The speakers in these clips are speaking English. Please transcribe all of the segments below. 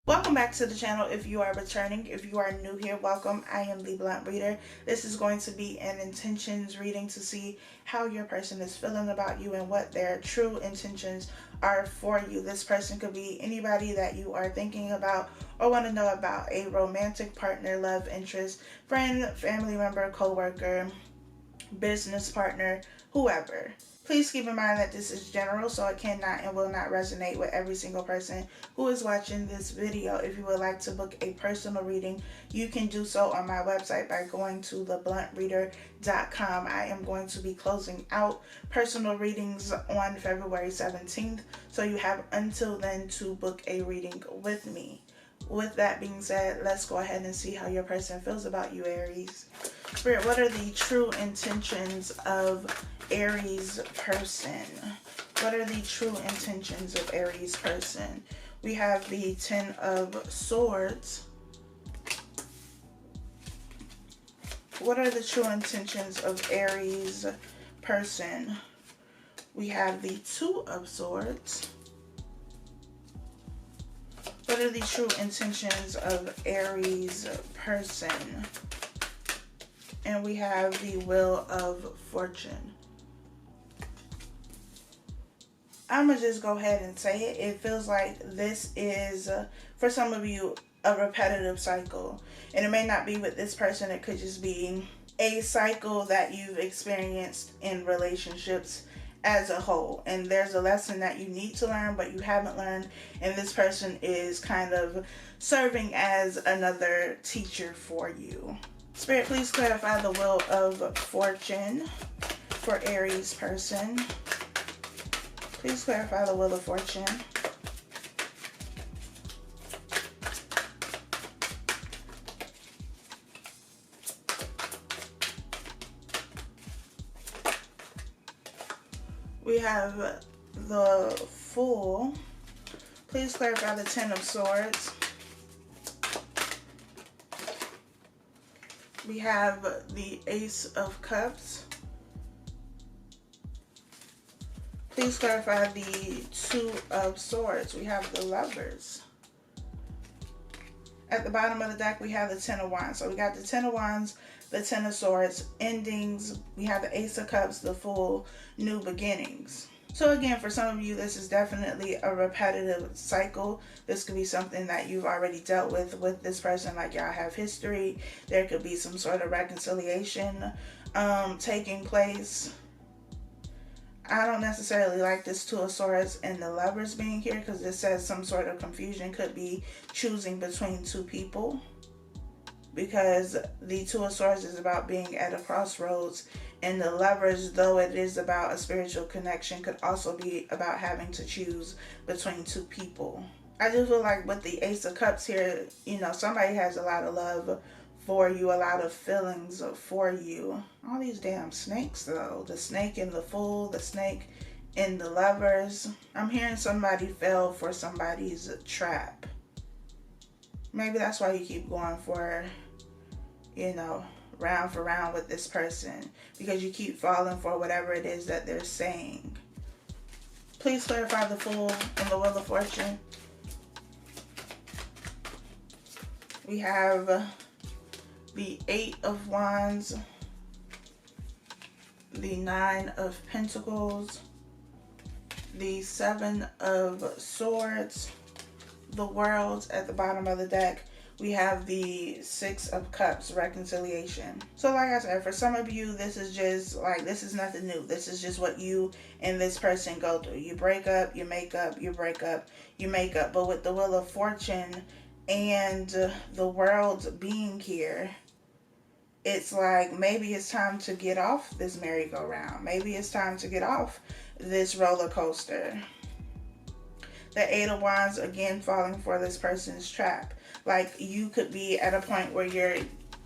Welcome back to the channel. If you are returning, if you are new here, welcome. I am the Blunt Reader. This is going to be an intentions reading to see how your person is feeling about you and what their true intentions are for you. This person could be anybody that you are thinking about or want to know about: a romantic partner, love interest, friend, family member, co-worker, business partner, whoever. Please keep in mind that this is general, so it cannot and will not resonate with every single person who is watching this video. If you would like to book a personal reading, you can do so on my website by going to thebluntreader.com. I am going to be closing out personal readings on February 17th, so you have until then to book a reading with me. With that being said, let's go ahead and see how your person feels about you, Aries. Spirit, what are the true intentions of Aries person? What are the true intentions of Aries person? We have the Ten of Swords. What are the true intentions of Aries person? We have the Two of Swords. What are the true intentions of Aries person? And we have the Wheel of Fortune. I'm going to just go ahead and say it. It feels like this is, for some of you, a repetitive cycle. And it may not be with this person. It could just be a cycle that you've experienced in relationships as a whole. And there's a lesson that you need to learn, but you haven't learned. And this person is kind of serving as another teacher for you. Spirit, please clarify the Wheel of Fortune for Aries person. Please clarify the Wheel of Fortune. We have the Fool. Please clarify the Ten of Swords. We have the Ace of Cups. Please clarify the Two of Swords. We have the Lovers. At the bottom of the deck, we have the Ten of Wands. So we got the Ten of Wands, the Ten of Swords, endings. We have the Ace of Cups, the Fool, new beginnings. So again, for some of you, this is definitely a repetitive cycle. This could be something that you've already dealt with this person, like y'all have history. There could be some sort of reconciliation taking place. I don't necessarily like this Two of Swords and the Lovers being here, because this says some sort of confusion could be choosing between two people. Because the Two of Swords is about being at a crossroads, and the Lovers, though it is about a spiritual connection, could also be about having to choose between two people. I do feel like with the Ace of Cups here, you know, somebody has a lot of love for you, a lot of feelings for you. All these damn snakes though. The snake in the Fool, the snake in the Lovers. I'm hearing somebody fell for somebody's trap. Maybe that's why you keep going for, you know, round for round with this person, because you keep falling for whatever it is that they're saying. Please clarify the Fool and the Wheel of Fortune. We have the Eight of Wands, the Nine of Pentacles, the Seven of Swords, the World. At the bottom of the deck, we have the Six of Cups, reconciliation. So like I said, for some of you, this is just like, this is nothing new. This is just what you and this person go through. You break up, you make up, you break up, you make up. But with the Wheel of Fortune and the World being here, it's like maybe it's time to get off this merry-go-round. Maybe it's time to get off this roller coaster. The Eight of Wands, again, falling for this person's trap. Like, you could be at a point where you're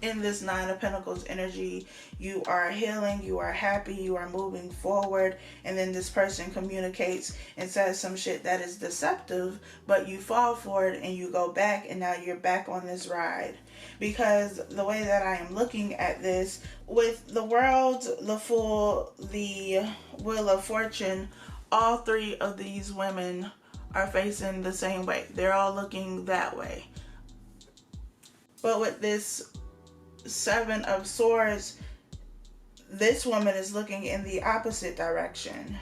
in this Nine of Pentacles energy. You are healing, you are happy, you are moving forward, and then this person communicates and says some shit that is deceptive, but you fall for it and you go back, and now you're back on this ride. Because the way that I am looking at this, with the World, the Fool, the Wheel of Fortune, all three of these women are facing the same way. They're all looking that way. But with this Seven of Swords, this woman is looking in the opposite direction.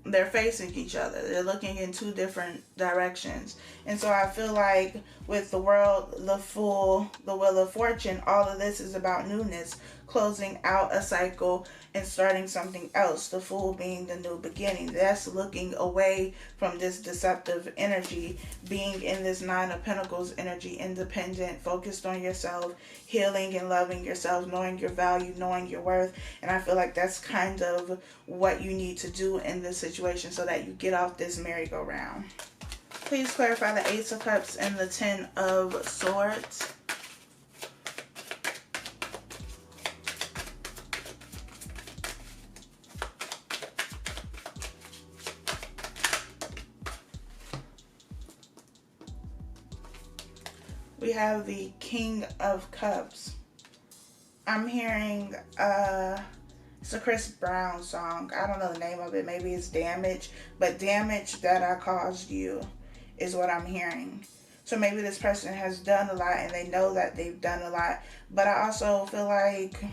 They're facing each other. They're looking in two different directions. And so I feel like with the World, the Fool, the Wheel of Fortune, all of this is about newness, closing out a cycle and starting something else. The Fool being the new beginning. That's looking away from this deceptive energy, being in this Nine of Pentacles energy, independent, focused on yourself, healing and loving yourself, knowing your value, knowing your worth. And I feel like that's kind of what you need to do in this situation so that you get off this merry-go-round. Please clarify the Ace of Cups and the Ten of Swords. We have the King of Cups. I'm hearing it's a Chris Brown song. I don't know the name of it. Maybe it's Damage. But damage that I caused you is what I'm hearing. So maybe this person has done a lot and they know that they've done a lot. But I also feel like,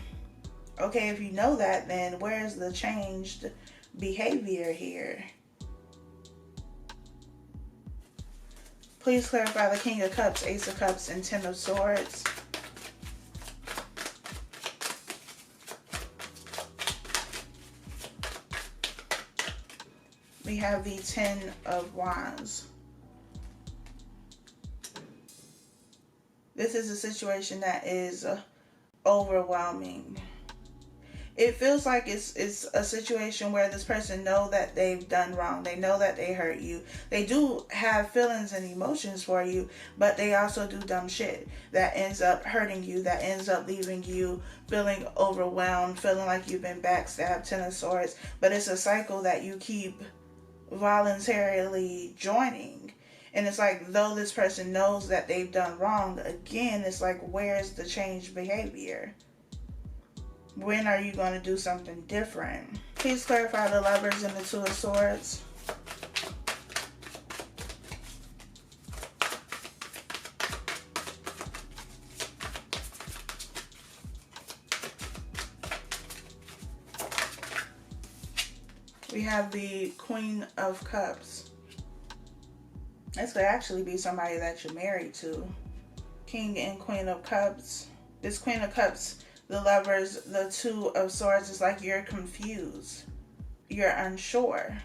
okay, if you know that, then where's the changed behavior here? Please clarify the King of Cups, Ace of Cups, and Ten of Swords. We have the Ten of Wands. This is a situation that is overwhelming. It feels like it's a situation where this person know that they've done wrong. They know that they hurt you. They do have feelings and emotions for you, but they also do dumb shit that ends up hurting you, that ends up leaving you feeling overwhelmed, feeling like you've been backstabbed, Ten of Swords. But it's a cycle that you keep voluntarily joining. And it's like, though this person knows that they've done wrong, again, it's like, where's the changed behavior? When are you going to do something different? Please clarify the Lovers and the Two of Swords. We have the Queen of Cups. This could actually be somebody that you're married to. King and Queen of Cups. This Queen of Cups, the Lovers, the Two of Swords, is like you're confused. You're unsure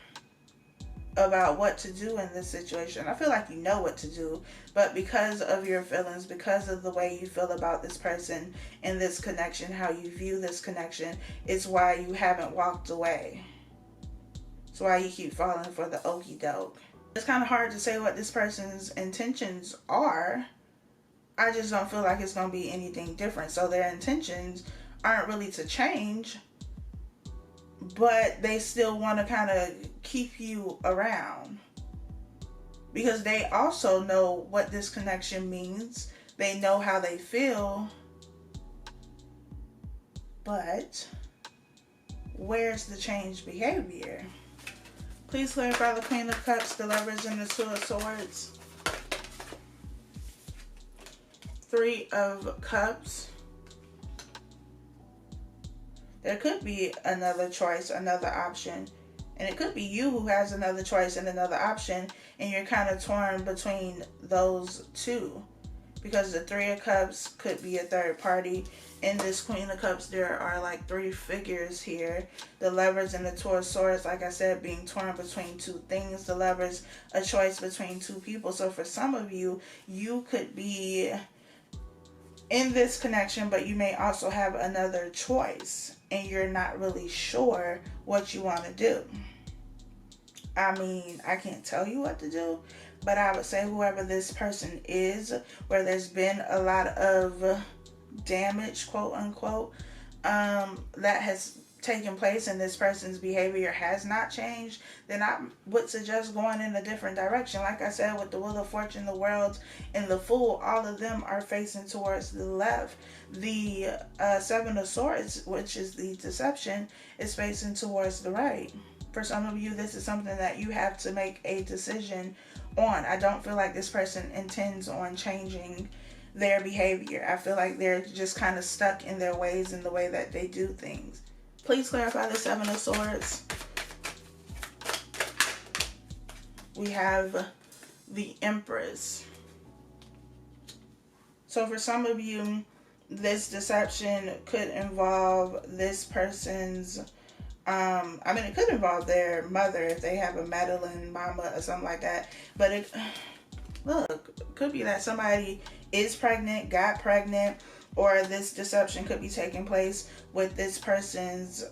about what to do in this situation. I feel like you know what to do, but because of your feelings, because of the way you feel about this person and this connection, how you view this connection, it's why you haven't walked away. It's why you keep falling for the okie doke. It's kind of hard to say what this person's intentions are. I just don't feel like it's going to be anything different. So their intentions aren't really to change, but they still want to kind of keep you around. Because they also know what this connection means. They know how they feel. But where's the changed behavior? Please clarify the Queen of Cups, the Lovers, and the Two of Swords. Three of Cups. There could be another choice, another option. And it could be you who has another choice and another option. And you're kind of torn between those two. Because the Three of Cups could be a third party. In this Queen of Cups, there are like three figures here. The Lovers and the Two of Swords, like I said, being torn between two things. The Lovers, a choice between two people. So for some of you, you could be in this connection, but you may also have another choice. And you're not really sure what you want to do. I mean, I can't tell you what to do. But I would say whoever this person is, where there's been a lot of damage, quote unquote, that has taken place and this person's behavior has not changed, then I would suggest going in a different direction. Like I said, with the Wheel of Fortune, the World, and the Fool, all of them are facing towards the left. The Seven of Swords, which is the deception, is facing towards the right. For some of you, this is something that you have to make a decision on. I don't feel like this person intends on changing their behavior. I feel like they're just kind of stuck in their ways and the way that they do things. Please clarify the Seven of Swords. We have the Empress. So for some of you, this deception could involve this person's, it could involve their mother if they have a Madeline mama or something like that. But it could be that somebody is pregnant, got pregnant, or this deception could be taking place with this person's,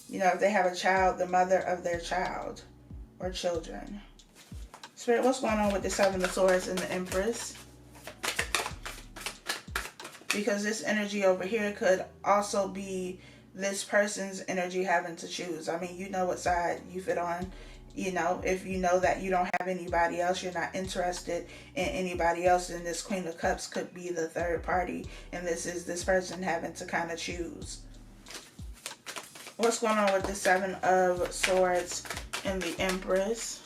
if they have a child, the mother of their child or children. Spirit, what's going on with the Seven of Swords and the Empress? Because this energy over here could also be this person's energy having to choose. I mean, you know what side you fit on. If you know that you don't have anybody else, you're not interested in anybody else, then this Queen of Cups could be the third party. And this is this person having to kind of choose. What's going on with the Seven of Swords and the Empress?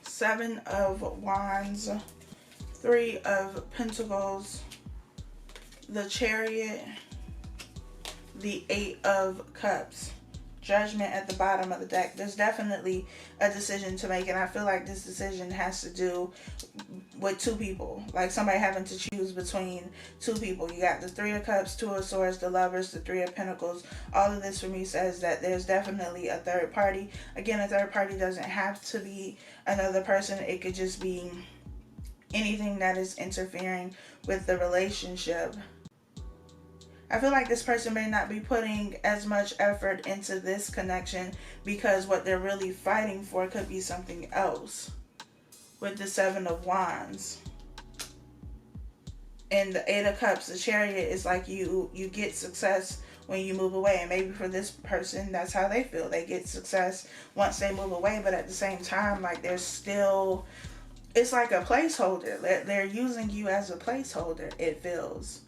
Seven of Wands, Three of Pentacles, the Chariot, the Eight of Cups, Judgment at the bottom of the deck. There's definitely a decision to make, and I feel like this decision has to do with two people, like somebody having to choose between two people. You got the Three of Cups, Two of Swords, the Lovers, the Three of Pentacles. All of this for me says that there's definitely a third party. Again, a third party doesn't have to be another person. It could just be anything that is interfering with the relationship. I feel like this person may not be putting as much effort into this connection because what they're really fighting for could be something else. With the Seven of Wands and the Eight of Cups, the Chariot is like you get success when you move away. And maybe for this person, that's how they feel. They get success once they move away, but at the same time, like there's still, it's like a placeholder. They're using you as a placeholder, it feels.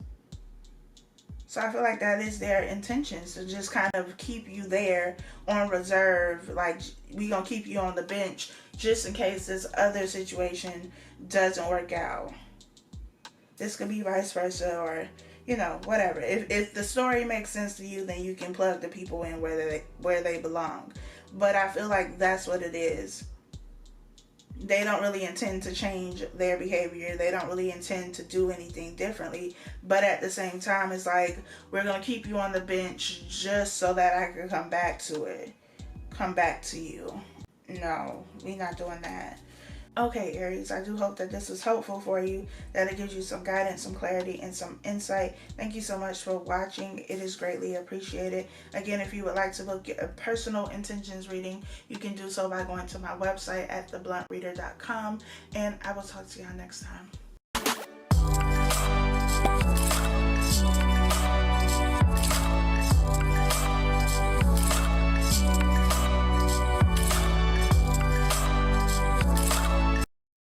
So I feel like that is their intentions, to just kind of keep you there on reserve. Like, we gonna keep you on the bench just in case this other situation doesn't work out. This could be vice versa, or whatever. If the story makes sense to you, then you can plug the people in where they belong. But I feel like that's what it is. They don't really intend to change their behavior. They don't really intend to do anything differently. But at the same time, it's like, we're going to keep you on the bench just so that I can come back to it. Come back to you. No, we're not doing that. Okay, Aries, I do hope that this was helpful for you, that it gives you some guidance, some clarity, and some insight. Thank you so much for watching. It is greatly appreciated. Again, if you would like to book a personal intentions reading, you can do so by going to my website at thebluntreader.com, and I will talk to y'all next time.